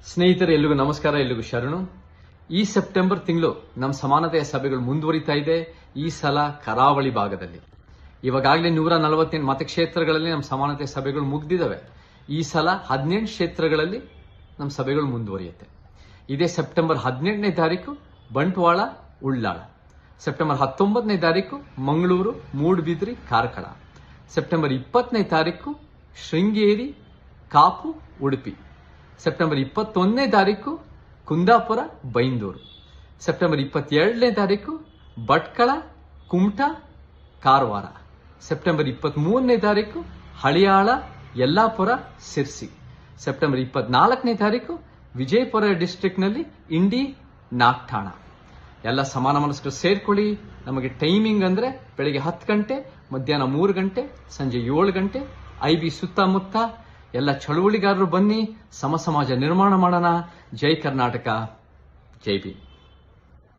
ಸ್ನೇಹಿತರೆ, ಎಲ್ಲಿಗೂ ನಮಸ್ಕಾರ, ಎಲ್ಲಿಗೂ ಶರಣು. ಈ ಸೆಪ್ಟೆಂಬರ್ ತಿಂಗಳು ನಮ್ಮ ಸಮಾನತೆಯ ಸಭೆಗಳು ಮುಂದುವರಿತಾ ಇದೆ. ಈ ಸಲ ಕರಾವಳಿ ಭಾಗದಲ್ಲಿ ಇವಾಗಲೇ 148 ಮತಕ್ಷೇತ್ರಗಳಲ್ಲಿ ನಮ್ಮ ಸಮಾನತೆಯ ಸಭೆಗಳು ಮುಗ್ದಿದ್ದಾವೆ. ಈ ಸಲ 18 ಕ್ಷೇತ್ರಗಳಲ್ಲಿ ನಮ್ಮ ಸಭೆಗಳು ಮುಂದುವರಿಯುತ್ತೆ. ಇದೇ ಸೆಪ್ಟೆಂಬರ್ 18ನೇ ತಾರೀಕು ಬಂಟ್ವಾಳ, ಉಳ್ಳಾಳ. ಸೆಪ್ಟೆಂಬರ್ 19ನೇ ತಾರೀಕು ಮಂಗಳೂರು, ಮೂಡುಬಿದಿರೆ, ಕಾರ್ಕಳ. ಸೆಪ್ಟೆಂಬರ್ 20ನೇ ತಾರೀಕು ಶೃಂಗೇರಿ, ಕಾಪು, ಉಡುಪಿ. ಸೆಪ್ಟೆಂಬರ್ 21ನೇ ತಾರೀಕು ಕುಂದಾಪುರ, ಬೈಂದೂರು. ಸೆಪ್ಟೆಂಬರ್ 27ನೇ ತಾರೀಕು ಭಟ್ಕಳ, ಕುಮಟಾ, ಕಾರವಾರ. ಸೆಪ್ಟೆಂಬರ್ 23ನೇ ತಾರೀಕು ಹಳಿಯಾಳ, ಯಲ್ಲಾಪುರ, ಸಿರ್ಸಿ. ಸೆಪ್ಟೆಂಬರ್ 24ನೇ ತಾರೀಕು ವಿಜಯಪುರ ಡಿಸ್ಟ್ರಿಕ್ಟ್ನಲ್ಲಿ ಇಂಡಿ, ನಾಗ್ಠಾಣ. ಎಲ್ಲ ಸಮಾನ ಮನಸ್ಕರು ಸೇರ್ಕೊಳ್ಳಿ. ನಮಗೆ ಟೈಮಿಂಗ್ ಅಂದ್ರೆ ಬೆಳಿಗ್ಗೆ 10 ಗಂಟೆ, ಮಧ್ಯಾಹ್ನ 3 ಗಂಟೆ, ಸಂಜೆ 7 ಗಂಟೆ. IB ಸುತ್ತಮುತ್ತ ಎಲ್ಲ ಚಳುವಳಿಗಾರರು ಬನ್ನಿ, ಸಮಾಜ ನಿರ್ಮಾಣ ಮಾಡೋಣ. ಜೈ ಕರ್ನಾಟಕ, ಜೈ ಭೀಮ್.